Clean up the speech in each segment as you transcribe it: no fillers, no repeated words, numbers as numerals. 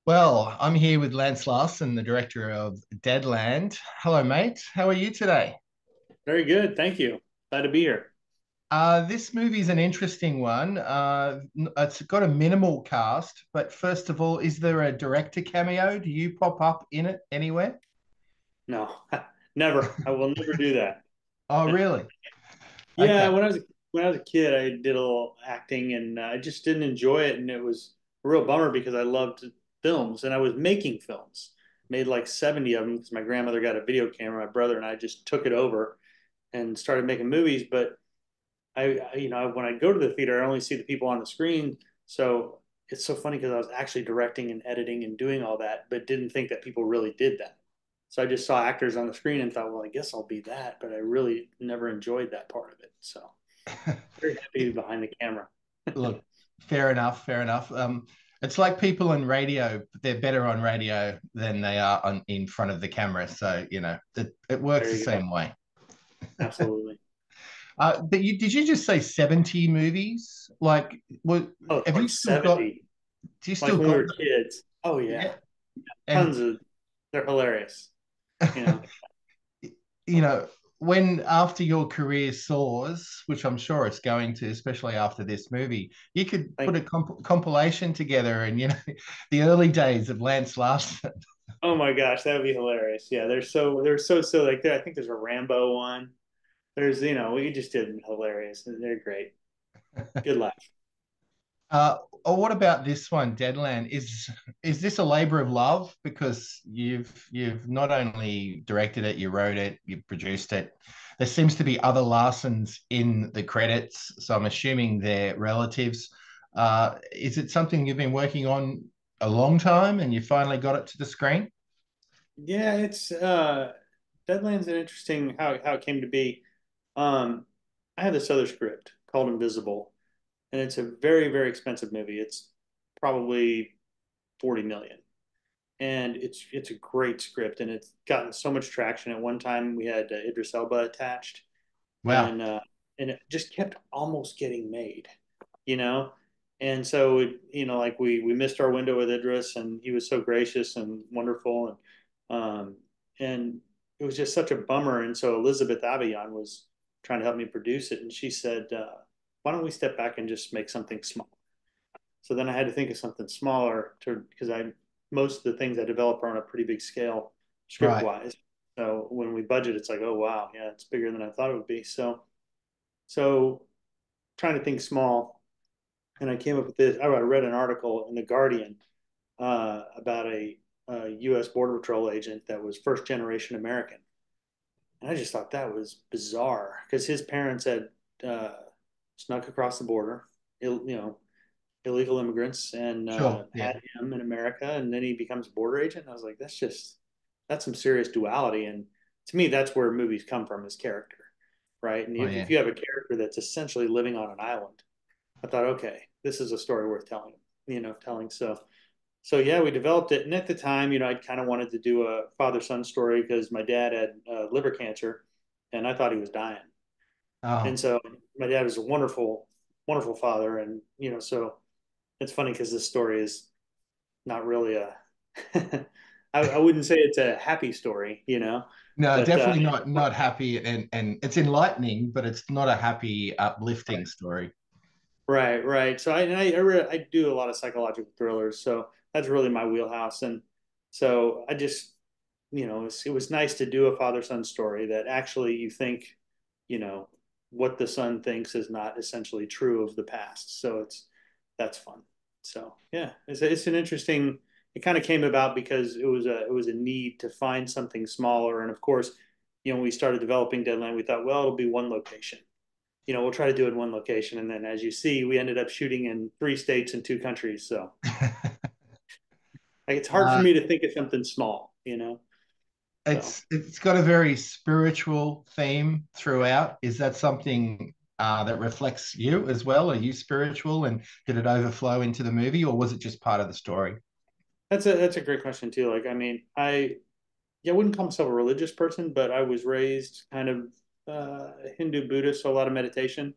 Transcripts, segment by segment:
Well, I'm here with Lance Larson, the director of Deadland. Hello, mate. How are you today? Very good. Thank you. Glad to be here. This movie's an interesting one. It's got a minimal cast, but first of all, is there a director cameo? Do you pop up in it anywhere? No, never. I will never do that. Oh, really? Yeah, Okay. when I was a kid, I did a little acting, and I just didn't enjoy it, and it was a real bummer because I loved films, and I was making films, made like 70 of them because my grandmother got a video camera. My brother and I just took it over and started making movies. But when I go to the theater, I only see the people on the screen. So it's so funny because I was actually directing and editing and doing all that, but didn't think that people really did that. So I just saw actors on the screen and thought, well, I guess I'll be that, but I really never enjoyed that part of it. So very happy to be behind the camera. Look, fair enough, fair enough. It's like people in radio, they're better on radio than they are in front of the camera. So, it works There the you go. same way. Absolutely. But did you just say 70 movies? Like, Oh, have you like still got, 70, do you like still when we got, were kids. Oh yeah. yeah. And, Tons of, they're hilarious, you know. you know, when after your career soars, which I'm sure it's going to, especially after this movie, you could put Thank a you. compilation together and, the early days of Lance Larson. Oh my gosh, that would be hilarious. Yeah, they're so silly. Like I think there's a Rambo one. We just did hilarious. They're great. Good laugh. Or what about this one, Deadland? Is this a labor of love? Because you've not only directed it, you wrote it, you produced it. There seems to be other Larsons in the credits, so I'm assuming they're relatives. Is it something you've been working on a long time and you finally got it to the screen? Yeah, it's Deadland's an interesting how it came to be. I have this other script called Invisible, and it's a very, very expensive movie. It's probably 40 million. And it's a great script, and it's gotten so much traction. At one time, we had Idris Elba attached, Wow. and uh, and it just kept almost getting made, you know. And so, like we missed our window with Idris, and he was so gracious and wonderful, and it was just such a bummer. And so Elizabeth Avian was trying to help me produce it, and she said, "Why don't we step back and just make something small?" So then I had to think of something smaller to because I most of the things I develop are on a pretty big scale script Right. wise. So when we budget, it's like, oh wow, yeah, it's bigger than I thought it would be. So trying to think small, and I came up with this. I read an article in the Guardian about a U.S. Border Patrol agent that was first generation American, and I just thought that was bizarre because his parents had uh, snuck across the border, illegal immigrants, and Sure. Yeah. had him in America, and then he becomes a border agent. And I was like, that's some serious duality, and to me, that's where movies come from is character, right? And Oh, if yeah. you have a character that's essentially living on an island, I thought, okay, this is a story worth telling, telling. So yeah, we developed it, and at the time, I kind of wanted to do a father son story because my dad had liver cancer, and I thought he was dying, and Oh. so my dad was a wonderful, wonderful father, and so it's funny because this story is not really a I wouldn't say it's a happy story, No, but definitely not happy, and it's enlightening, but it's not a happy, uplifting right, story. right. So I do a lot of psychological thrillers, so that's really my wheelhouse, and so I just it was nice to do a father son story that actually you think you know what the son thinks is not essentially true of the past, so that's fun. So yeah, it's an interesting. It kind of came about because it was a need to find something smaller, and of course, when we started developing Deadline, we thought, well, it'll be one location. We'll try to do it in one location, and then as you see, we ended up shooting in 3 states and 2 countries. So like, it's hard for Uh, me to think of something small. So it's got a very spiritual theme throughout. Is that something that reflects you as well? Are you spiritual, and did it overflow into the movie, or was it just part of the story? that's a great question too. Like, I mean, yeah, I wouldn't call myself a religious person, but I was raised kind of Hindu Buddhist, so a lot of meditation.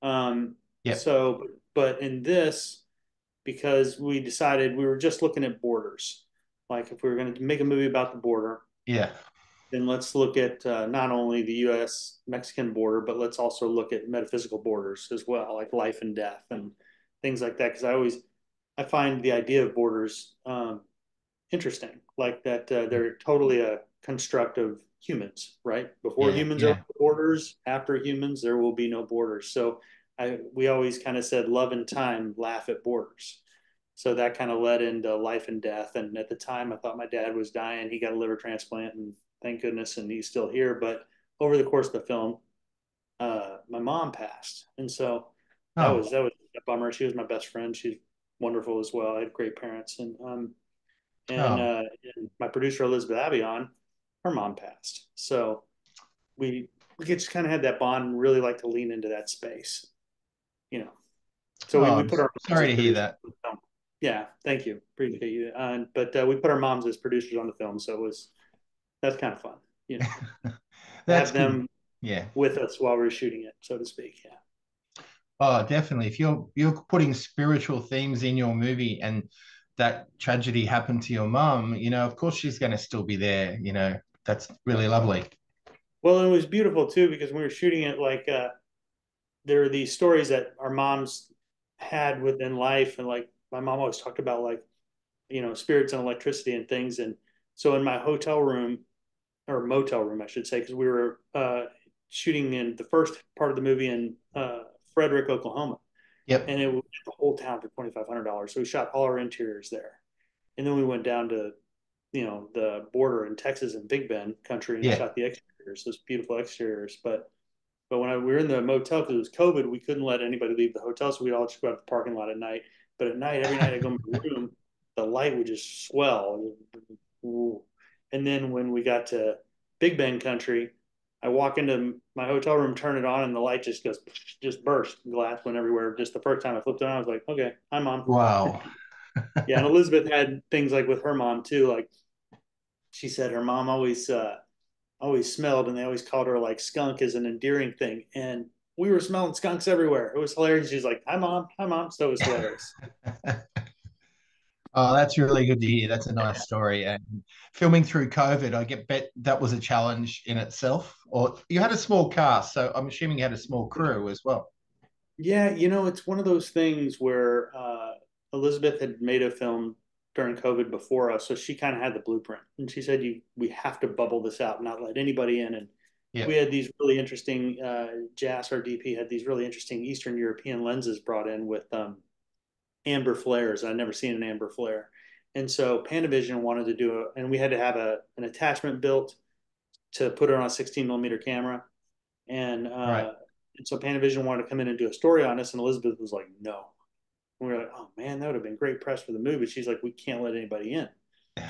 Um, Yep. so, but in this, because we decided we were just looking at borders. Like if we were going to make a movie about the border, Yeah. then let's look at not only the U.S. Mexican border, but let's also look at metaphysical borders as well, like life and death and things like that. Because I find the idea of borders interesting, like that they're totally a construct of humans, right? Before Yeah. humans are Yeah. borders, after humans, there will be no borders. So we always kind of said love and time laugh at borders. So that kind of led into life and death. And at the time, I thought my dad was dying. He got a liver transplant, and thank goodness, and he's still here. But over the course of the film, my mom passed, and so Oh. that was a bummer. She was my best friend. She's wonderful as well. I had great parents, Oh. and my producer Elizabeth Avion, her mom passed. So we just kind of had that bond and really like to lean into that space, you know. So Oh, we I'm put our moms sorry as to hear producers that. on the film. Yeah, thank you, appreciate you. But we put our moms as producers on the film, so that's kind of fun, you know, to That's have good. them Yeah. with us while we are shooting it, so to speak. Yeah. Oh, definitely. If you're putting spiritual themes in your movie and that tragedy happened to your mum, of course she's going to still be there. That's really lovely. Well, it was beautiful too because when we were shooting it, like there were these stories that our moms had within life, and like my mom always talked about, like spirits and electricity and things. And so in my hotel room or motel room, I should say, because we were shooting in the first part of the movie in Frederick, Oklahoma, Yep. and it was the whole town for $2,500. So we shot all our interiors there, and then we went down to the border in Texas and Big Bend country and Yeah. shot the exteriors, those beautiful exteriors. But when we were in the motel, because it was COVID, we couldn't let anybody leave the hotel, so we'd all just go out to the parking lot at night. But at night, every night I go in my room, the light would just swell. And then when we got to Big Bend country, I walk into my hotel room, turn it on, and the light just burst. Glass went everywhere. Just the first time I flipped it on, I was like, okay, hi, mom. Wow. Yeah, and Elizabeth had things like with her mom too. Like she said, her mom always smelled, and they always called her like skunk as an endearing thing. And we were smelling skunks everywhere. It was hilarious. She's like, hi, mom. Hi, mom. So it was hilarious. Oh, that's really good to hear. That's a nice story. And filming through COVID, I get bet that was a challenge in itself. Or you had a small cast, so I'm assuming you had a small crew as well. Yeah, it's one of those things where Elizabeth had made a film during COVID before us, so she kind of had the blueprint, and she said, we have to bubble this out, not let anybody in." And Yeah. we had these really interesting. Jas, our DP, had these really interesting Eastern European lenses brought in with amber flares. I'd never seen an amber flare, and so Panavision wanted to do it, and we had to have an attachment built to put it on a 16 millimeter camera, and Right. uh, and so Panavision wanted to come in and do a story on us, and Elizabeth was like, no. And we were like, oh man, that would have been great press for the movie. She's like, we can't let anybody in.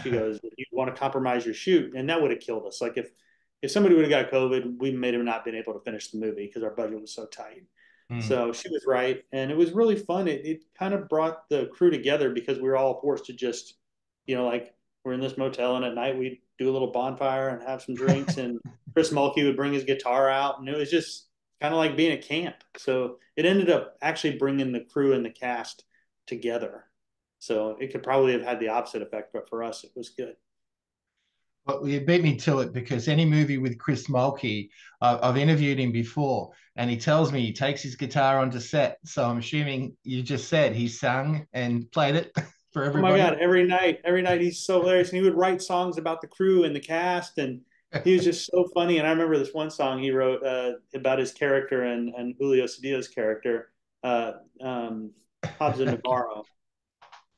She goes, you want to compromise your shoot, and that would have killed us. Like if somebody would have got COVID, we may have not been able to finish the movie because our budget was so tight. Mm. So she was right, and it was really fun. It kind of brought the crew together because we were all forced to just, like we're in this motel, and at night we'd do a little bonfire and have some drinks, and Chris Mulkey would bring his guitar out, and it was just kind of like being at camp. So it ended up actually bringing the crew and the cast together. So it could probably have had the opposite effect, but for us, it was good. Well, you beat me to it because any movie with Chris Mulkey, I've interviewed him before, and he tells me he takes his guitar onto set. So I'm assuming you just said he sang and played it for Oh my everybody. God, every night he's so hilarious. And he would write songs about the crew and the cast, and he was just so funny. And I remember this one song he wrote about his character and Julio Cedillo's character, uh, um, Hobbs and Navarro.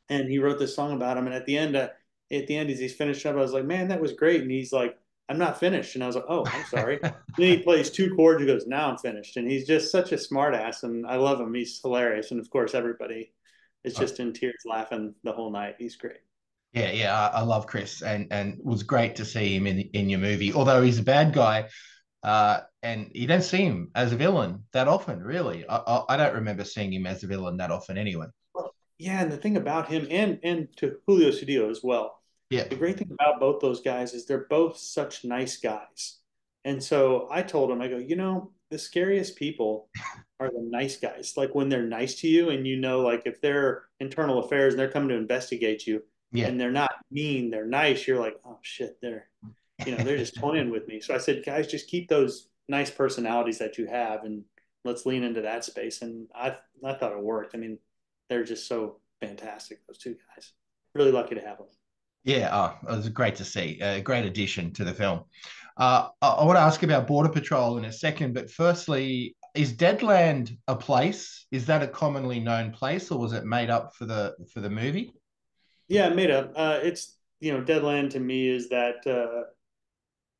And he wrote this song about him. And at the end, as he's finished up, I was like, man, that was great. And he's like, I'm not finished. And I was like, oh, I'm sorry. Then he plays two chords and goes, now I'm finished. And he's just such a smart ass. And I love him. He's hilarious. And of course, everybody is just in tears laughing the whole night. He's great. Yeah, yeah, I love Chris, and it was great to see him in your movie. Although he's a bad guy, and you don't see him as a villain that often, really. I don't remember seeing him as a villain that often, anyway. Yeah, and the thing about him and to Julio Cedillo as well, Yeah, the great thing about both those guys is they're both such nice guys. And so I told him, I go, the scariest people are the nice guys. Like when they're nice to you, and like if they're internal affairs and they're coming to investigate you, Yeah. and they're not mean, they're nice. You're like, oh shit, they're just toying with me. So I said, guys, just keep those nice personalities that you have, and let's lean into that space. And I thought it worked. I mean, they're just so fantastic. Those two guys. Really lucky to have them. Yeah, it was great to see. A great addition to the film. I want to ask about Border Patrol in a second, but firstly, is Deadland a place? Is that a commonly known place, or was it made up for the movie? Yeah, made up. It's Deadland to me is that.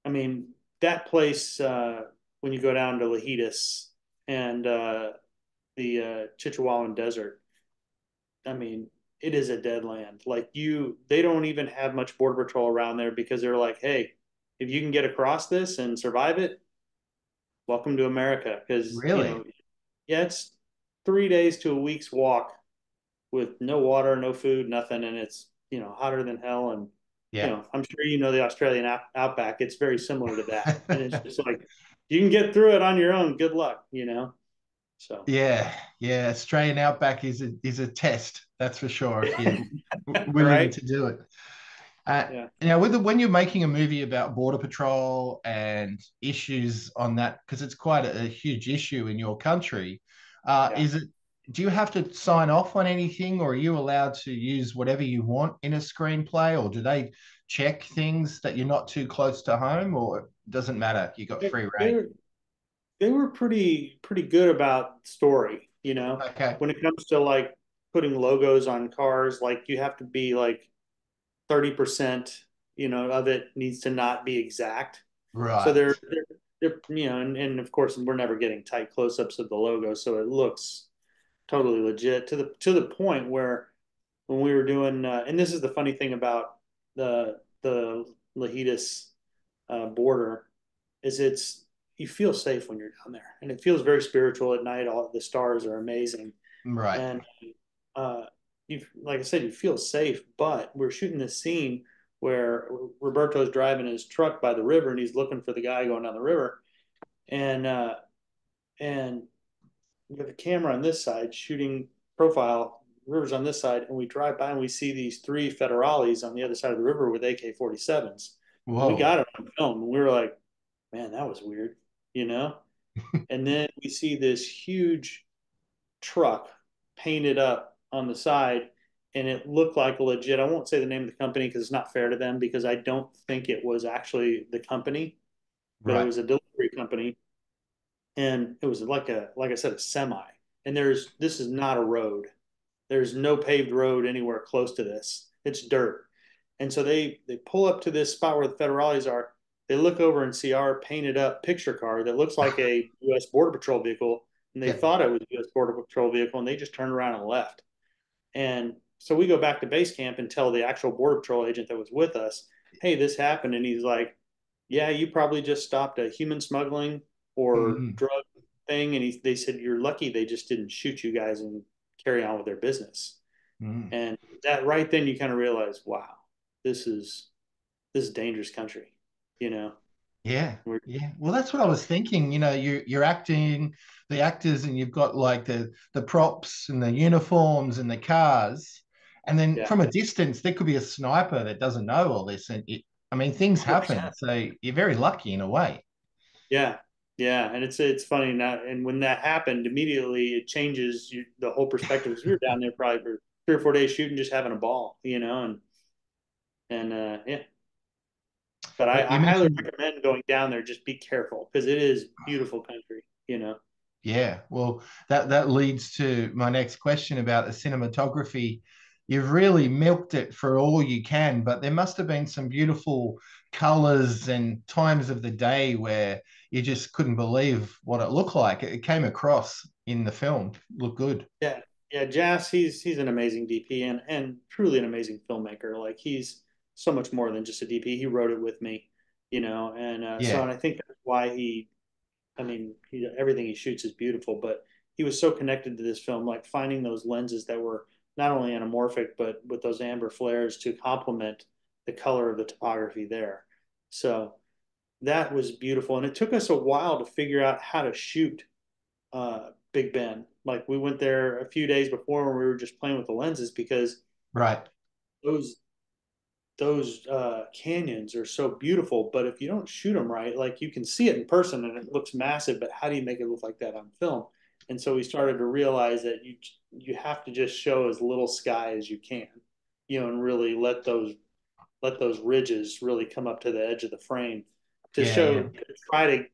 I mean, that place when you go down to Lajitas and the Chichewalan Desert. I mean, it is a dead land. Like they don't even have much border patrol around there because they're like, hey, if you can get across this and survive it, welcome to America. Because Really? yeah, it's 3 days to a week's walk with no water, no food, nothing, and it's hotter than hell. And Yeah. I'm sure the Australian outback. It's very similar to that, and it's just like you can get through it on your own. Good luck. So Yeah, yeah. Australian Outback is a test, that's for sure. If you're willing right, to do it. yeah, Now, when you're making a movie about border patrol and issues on that, because it's quite a huge issue in your country, yeah. is it? Do you have to sign off on anything, or are you allowed to use whatever you want in a screenplay, or do they check things that you're not too close to home, or it doesn't matter? You got They, free they reign. were they were pretty good about story. Okay, When it comes to like putting logos on cars, like you have to be like 30%, of it needs to not be exact. So right. and of course we're never getting tight close-ups of the logo, so it looks totally legit to the point where when we were doing, and this is the funny thing about the Lajitas border, is you feel safe when you're down there, and it feels very spiritual at night. All the stars are amazing, Right. and uh, like I said, you feel safe. But we're shooting this scene where Roberto's driving his truck by the river, and he's looking for the guy going down the river, and and we have a camera on this side shooting profile. River's on this side, and we drive by and we see these three federales on the other side of the river with AK-47s. And we Whoa. got it on film, and we were like, "Man, that was weird," you know. And then we see this huge truck painted up on the side, and it looked like a legit. I won't say the name of the company because it's not fair to them, because I don't think it was actually the company, but it Right. was a delivery company, and it was like I said, a semi. And this is not a road. There's no paved road anywhere close to this. It's dirt. And so they pull up to this spot where the federales are. They look over and see our painted up picture car that looks like a U.S. Border Patrol vehicle, and they Yeah. thought it was a U.S. Border Patrol vehicle, and they just turned around and left. And so we go back to base camp and tell the actual Border Patrol agent that was with us, "Hey, this happened," and he's like, "Yeah, you probably just stopped a human smuggling or Mhm. drug thing," and they said, "You're lucky they just didn't shoot you guys and carry on with their business." Mhm. And that right then you kind of realize, wow, this is this is dangerous country, you know. Yeah, We're, yeah. Well, that's what I was thinking. You're acting the actors, and you've got like the props and the uniforms and the cars, and then yeah, from a distance there could be a sniper that doesn't know all this, and I mean things happen. 100%. So you're very lucky in a way. Yeah, yeah, and it's funny now. And when that happened, immediately it changes the whole perspective. Because we were down there probably for 3 or 4 days shooting, just having a ball, and yeah. But But I you highly mentioned, recommend going down there. Just be careful because it is beautiful country. yeah. Well, that leads to my next question about the cinematography. You've really milked it for all you can, but there must have been some beautiful colors and times of the day where you just couldn't believe what it looked like. It came across in the film. Looked good. Yeah, yeah, Jas, he's an amazing DP and truly an amazing filmmaker. Like he's so much more than just a DP. He wrote it with me, and so Yeah. and I think that's why I mean, everything he shoots is beautiful, but he was so connected to this film, like finding those lenses that were not only anamorphic but with those amber flares to complement the color of the topography there. So that was beautiful, and it took us a while to figure out how to shoot Big Ben. Like we went there a few days before when we were just playing with the lenses because Right. those canyons are so beautiful. But if you don't shoot them right, like you can see it in person and it looks massive, but how do you make it look like that on film? And so we started to realize that you have to just show as little sky as you can, and really let those ridges really come up to the edge of the frame to Yeah, yeah. try to.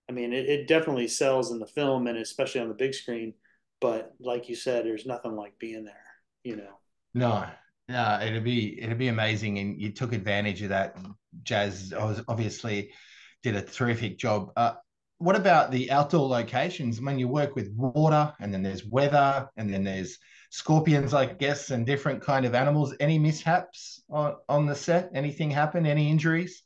I mean, it definitely sells in the film and especially on the big screen. But like you said, there's nothing like being there. No, no, it'd be amazing, and you took advantage of that. Jazz obviously did a terrific job. What about the outdoor locations? When you work with water, and then there's weather, and then there's scorpions, I guess, and different kind of animals. Any mishaps on the set? Anything happen? Any injuries?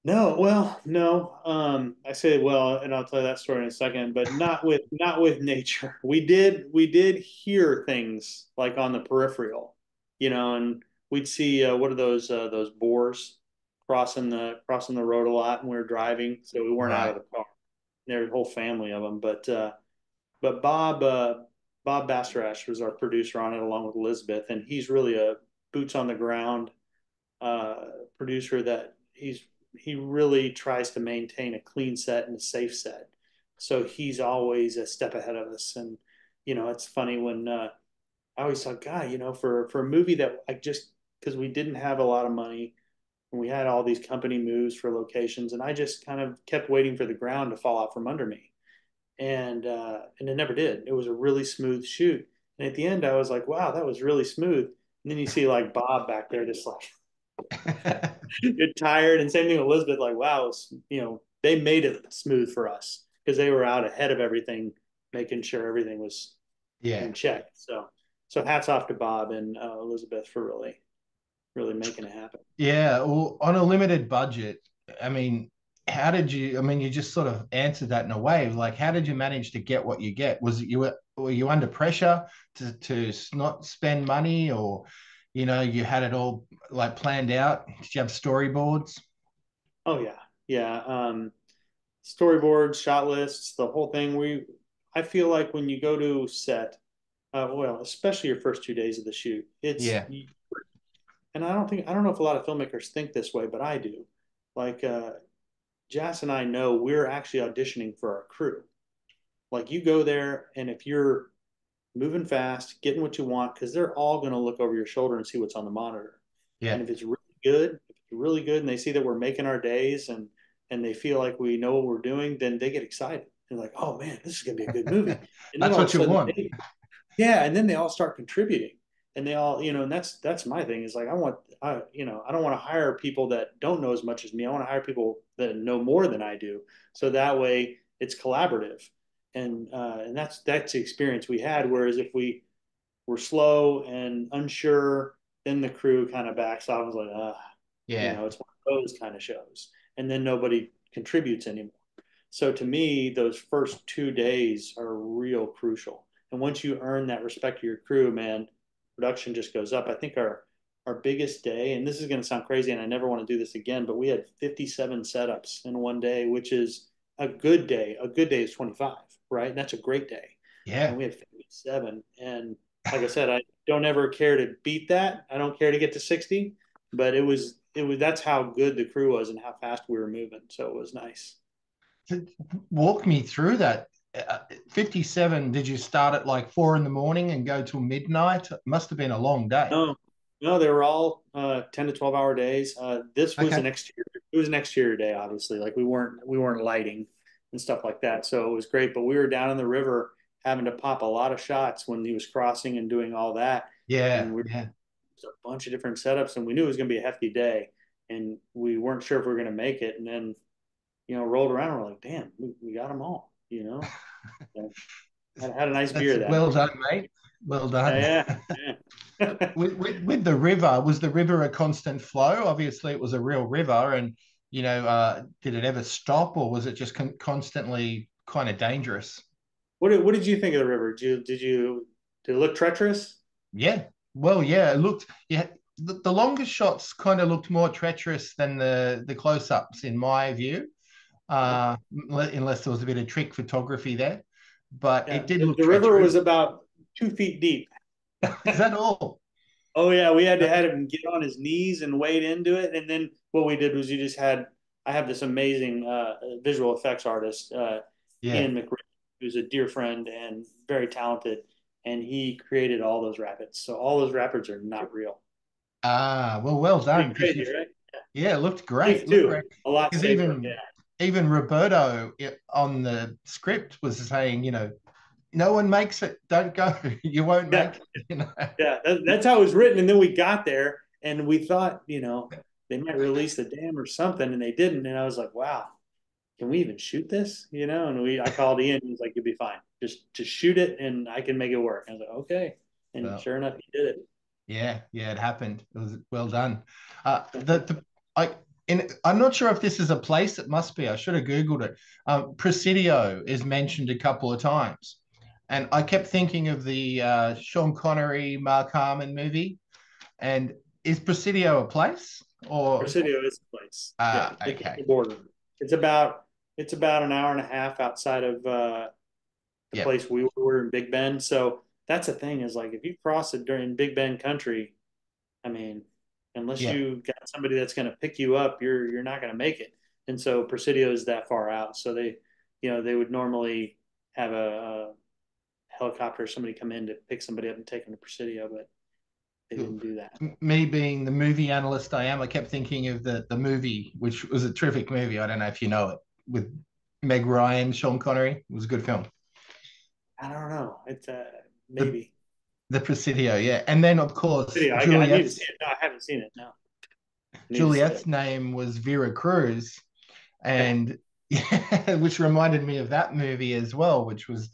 No, well, no. I say well, and I'll tell you that story in a second, but not with nature. We did hear things like on the peripheral, and we'd see what are those boars crossing the road a lot when we were driving, so we weren't out of Right. the car. There's a whole family of them, but Bob Bastarash was our producer on it along with Elizabeth, and he's really a boots on the ground uh, producer that he really tries to maintain a clean set and a safe set. So he's always a step ahead of us. And it's funny when I always thought, God, for a movie that I just because we didn't have a lot of money and we had all these company moves for locations, and I just kind of kept waiting for the ground to fall out from under me, and it never did. It was a really smooth shoot, and at the end, I was like, wow, that was really smooth. And then you see like Bob back there, just like get tired. And same thing with Elizabeth, like, wow, they made it smooth for us because they were out ahead of everything, making sure everything was Yeah. in check. So hats off to Bob and Elizabeth for really, really making it happen. Yeah, well, on a limited budget, I mean, how did you? I mean, you just sort of answered that in a way. Like, how did you manage to get what you get? Was it were you under pressure to not spend money, or you had it all like planned out? Did you have storyboards? Oh yeah. Yeah. Storyboards, shot lists, the whole thing. I feel like when you go to set, well, especially your first 2 days of the shoot, Yeah, and I don't know if a lot of filmmakers think this way, but I do. Like, Jas and I know we're actually auditioning for our crew. Like, you go there, and if you're moving fast, getting what you want, because they're all going to look over your shoulder and see what's on the monitor. yeah. And if it's really good, and they see that we're making our days and they feel like we know what we're doing, then they get excited. They're like, "Oh man, this is going to be a good movie." And then That's all of a what you sudden, want. yeah, and then they all start contributing, and they all, and that's my thing is like I don't want to hire people that don't know as much as me. I want to hire people that know more than I do, so that way it's collaborative, and that's the experience we had. Whereas if we were slow and unsure, then the crew kind of backs off and was like, Yeah, it's one of those kind of shows, and then nobody contributes anymore. So to me, those first 2 days are real crucial. And once you earn that respect of your crew, man, production just goes up. I think our biggest day, and this is going to sound crazy, and I never want to do this again, but we had 57 setups in one day, which is a good day. A good day is 25, right? And that's a great day. And yeah. we had 57. And like I said, I don't ever care to beat that. I don't care to get to 60, but it was that's how good the crew was and how fast we were moving. So it was nice. Walk me through that. 57, did you start at like 4 in the morning and go till midnight? It must have been a long day. No, no, they were all 10 to 12 hour days. This was an Okay. exterior. It was an exterior day, obviously. Like we weren't lighting and stuff like that. So it was great. But we were down in the river having to pop a lot of shots when he was crossing and doing all that. Yeah, And we yeah. a bunch of different setups, and we knew it was going to be a hefty day, and we weren't sure if we were going to make it. And then, rolled around, and we're like, damn, we got them all. So, had a nice That's beer that well night. done, mate. Well done. Yeah, yeah. With the river, was the river a constant flow? Obviously, it was a real river, and did it ever stop, or was it just constantly kind of dangerous? What did you think of the river? Did it look treacherous? Yeah. Well, yeah, it looked. Yeah, the longest shots kind of looked more treacherous than the close ups, in my view. Okay. Unless there was a bit of trick photography there. but Yeah, it did look the river was treacherous. about 2 feet deep. Is that all? Oh yeah, we had to have him get on his knees and wade into it. And then what we did was you just had I have this amazing visual effects artist, Yeah. Ian McRae, who's a dear friend and very talented, and he created all those rapids. So all those rapids are not real. Ah, well done. Pretty Because crazy, right? yeah, it looked great. Safe It looked too. great. A lot Because safer. Yeah. even Roberto on the script was saying, no one makes it. Don't go. You won't Yeah. make it. Yeah. That's how it was written. And then we got there and we thought, they might release the dam or something, and they didn't. And I was like, wow, can we even shoot this? And I called Ian. He was like, you'll be fine. Just shoot it, and I can make it work. I was like, okay. And Well, sure enough, he did it. yeah, it happened. It was well done. The I I'm not sure if this is a place. It must be. I should have Googled it. Presidio is mentioned a couple of times, and I kept thinking of the Sean Connery, Mark Harmon movie. And is Presidio a place or? Presidio is the place. Yeah, it's at Okay. the border. It's about it's about an hour and a half outside of the Yep. place we were in Big Bend. So that's the thing is like if you cross it during Big Bend country, I mean, unless Yeah. you got somebody that's going to pick you up, you're not going to make it. And so Presidio is that far out. So they would normally have a helicopter or somebody come in to pick somebody up and take them to Presidio, but they didn't do that. Me being the movie analyst I am, I kept thinking of the movie, which was a terrific movie. I don't know if you know it, with Meg Ryan, Sean Connery. It was a good film. I don't know. It's The maybe the Presidio, yeah. And then of course Video. I need to see it. No, I haven't seen it. No, I need to see Juliet's it. name was Vera Cruz, Yeah. and yeah, which reminded me of that movie as well, which was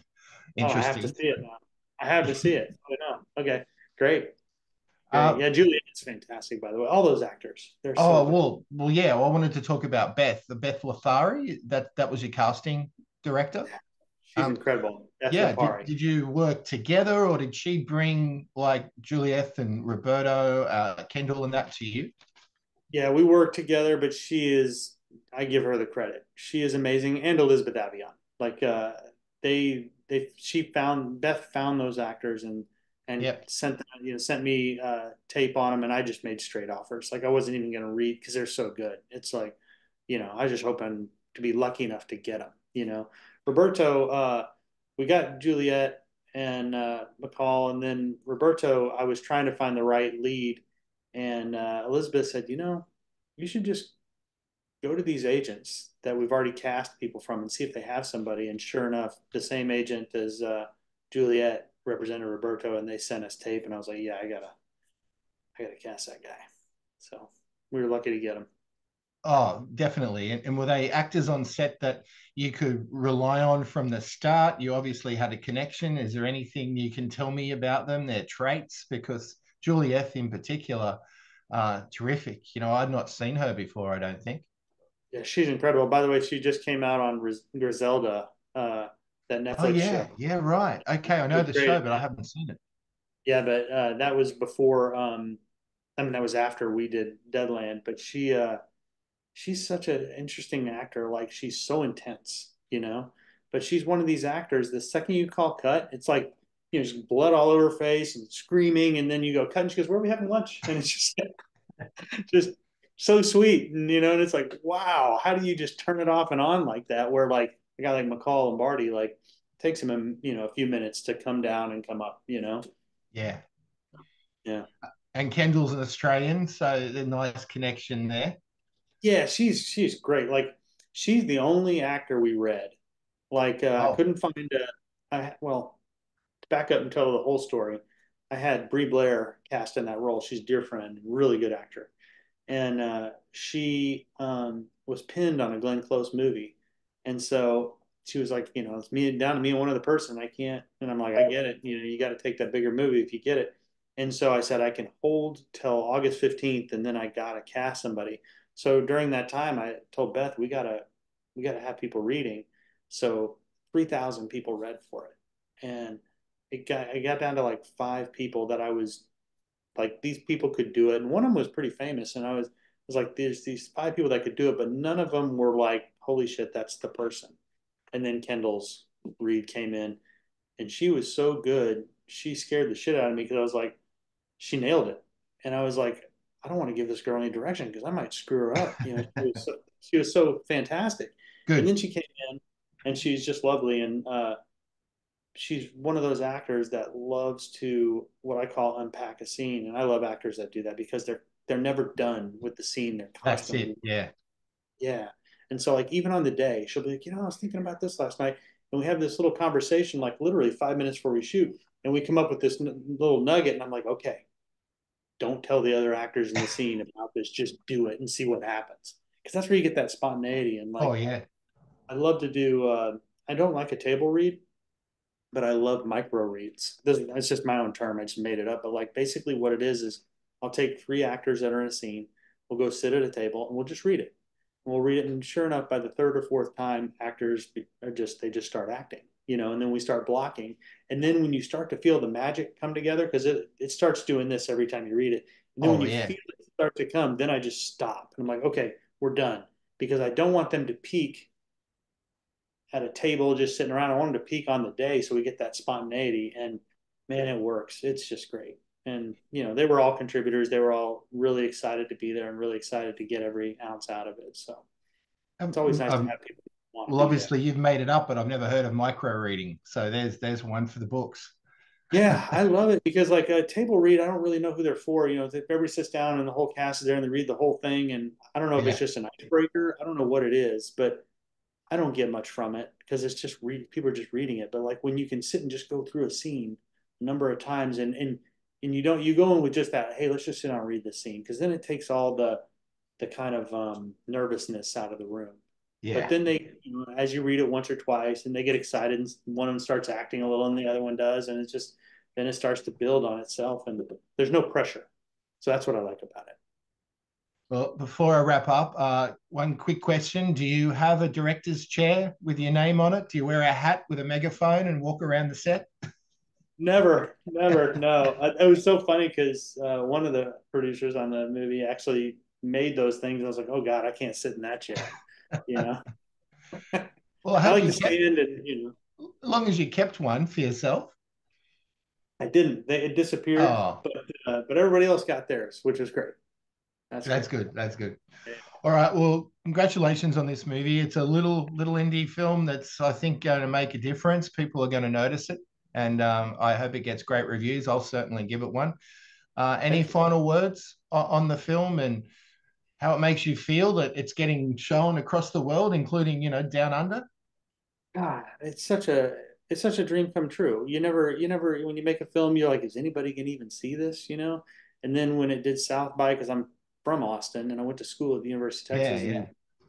Oh, I have to interesting. see it now. I have to see it. Oh no. Okay. Great. Great. Uh, Yeah, Juliet is fantastic, by the way. All those actors, they're so Oh good. yeah. Well, I wanted to talk about Beth Lafari. That was your casting director. She's Um, incredible. Beth yeah. Did Lapari. did you work together, or did she bring like Julieth and Roberto, Kendall, and that to you? Yeah, we work together, but I give her the credit. She is amazing, and Elizabeth Avion. Like Beth found those actors and Yep. sent me tape on them, and I just made straight offers. Like I wasn't even going to read because they're so good. It's like, I was just hoping to be lucky enough to get them. Roberto, we got Juliet and McCall, and then Roberto. I was trying to find the right lead, and Elizabeth said, you should just go to these agents that we've already cast people from and see if they have somebody. And sure enough, the same agent as Juliet represented Roberto, and they sent us tape. And I was like, yeah, I gotta cast that guy. So we were lucky to get him. Oh, definitely. And were they actors on set that you could rely on from the start? You obviously had a connection. Is there anything you can tell me about them, their traits? Because Juliet in particular, terrific. I'd not seen her before, I don't think. Yeah, she's incredible. By the way, she just came out on Griselda, that Oh Netflix show. yeah, yeah, right. Okay, I It know was the great. show, but I haven't seen it. Yeah, but that was before. I mean, that was after we did Deadland. But she's such an interesting actor. Like she's so intense. But she's one of these actors. The second you call cut, it's like just blood all over her face and screaming, and then you go cut, and she goes, "Where are we having lunch?" And it's just so sweet, and it's like, wow, how do you just turn it off and on like that? Where like a guy like McCall and Barty, like takes him a few minutes to come down and come up. Yeah. Yeah. And Kendall's an Australian, so a nice connection there. Yeah, she's great. Like she's the only actor we read. Like I Oh, couldn't find well, to back up and tell the whole story, I had Brie Blair cast in that role. She's a dear friend, really good actor. And she was pinned on a Glenn Close movie. And so she was like, it's me down to me and one other person. I can't. And I'm like, I get it. You got to take that bigger movie if you get it. And so I said, I can hold till August 15th and then I got to cast somebody. So during that time, I told Beth, we gotta have people reading. So 3,000 people read for it. And I got down to like 5 people that I was like these people could do it, and one of them was pretty famous, and I was like, there's these 5 people that could do it, but none of them were like, holy shit, that's the person. And then Kendall's read came in, and she was so good. She scared the shit out of me because I was like, she nailed it, and I was like, I don't want to give this girl any direction because I might screw her up. She was so fantastic. And then Good. she came in, and she's just lovely, and she's one of those actors that loves to what I call unpack a scene, and I love actors that do that because they're never done with the scene. They're That's constantly, it. Yeah. yeah. And so like even on the day, she'll be like, I was thinking about this last night, and we have this little conversation like literally 5 minutes before we shoot, and we come up with this little nugget, and I'm like, okay, don't tell the other actors in the scene about this. Just do it and see what happens, because that's where you get that spontaneity. And Oh like yeah. I love to do. I don't like a table read, but I love micro reads. It's just my own term. I just made it up. But like basically what it is I'll take three actors that are in a scene. We'll go sit at a table and we'll just read it. And we'll read it, and sure enough, by the third or fourth time, actors are just start acting, and then we start blocking. And then when you start to feel the magic come together, because it starts doing this every time you read it. And then when Oh you yeah. feel it start to come, then I just stop. And I'm like, okay, we're done. Because I don't want them to peak at a table just sitting around. I want them to peak on the day so we get that spontaneity. And man, it works. It's just great. And they were all contributors. They were all really excited to be there and really excited to get every ounce out of it. So it's always nice to have people who want to Well, be there. obviously you've made it up, but I've never heard of micro reading. So there's one for the books. Yeah, I love it because like a table read, I don't really know who they're for. If everybody sits down and the whole cast is there and they read the whole thing, and I don't know if it's Yeah. just an icebreaker. I don't know what it is, but I don't get much from it because it's just people are just reading it. But like when you can sit and just go through a scene a number of times, and you go in with just that, hey, let's just sit down and read this scene, because then it takes all the kind of nervousness out of the room. But Yeah. then as you read it once or twice, and they get excited, and one of them starts acting a little, and the other one does, and then it starts to build on itself, and there's no pressure. So that's what I like about it. Well, before I wrap up, one quick question. Do you have a director's chair with your name on it? Do you wear a hat with a megaphone and walk around the set? Never, never, no. It was so funny because one of the producers on the movie actually made those things. I was like, oh God, I can't sit in that chair. You know, Well, I I hope like you to kept, stand and as long as you kept one for yourself. I didn't. It disappeared, Oh, but everybody else got theirs, which was great. That's that's great. good. That's good. Yeah. All right. Well, congratulations on this movie. It's a little indie film that's, I think, going to make a difference. People are going to notice it, and I hope it gets great reviews. I'll certainly give it one. Any Thank you. final words on the film and how it makes you feel that it's getting shown across the world, including, down under? God, it's such a dream come true. You never when you make a film, you're like, is anybody gonna even see this? And then when it did South by, because I'm from Austin and I went to school at the University of Yeah, Texas, and yeah.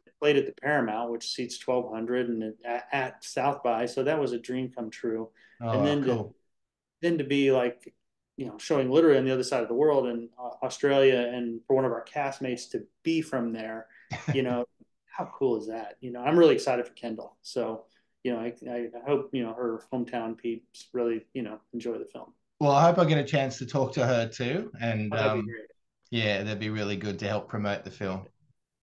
it played at the Paramount, which seats 1,200, and at South by, so that was a dream come true. And Oh, then to cool. then to be like, showing literally on the other side of the world in Australia, and for one of our castmates to be from there, you know, how cool is that? I'm really excited for Kendall. So, I hope, her hometown peeps really, enjoy the film. Well, I hope I get a chance to talk to her too. And Oh, that'd be great. yeah, that'd be really good to help promote the film.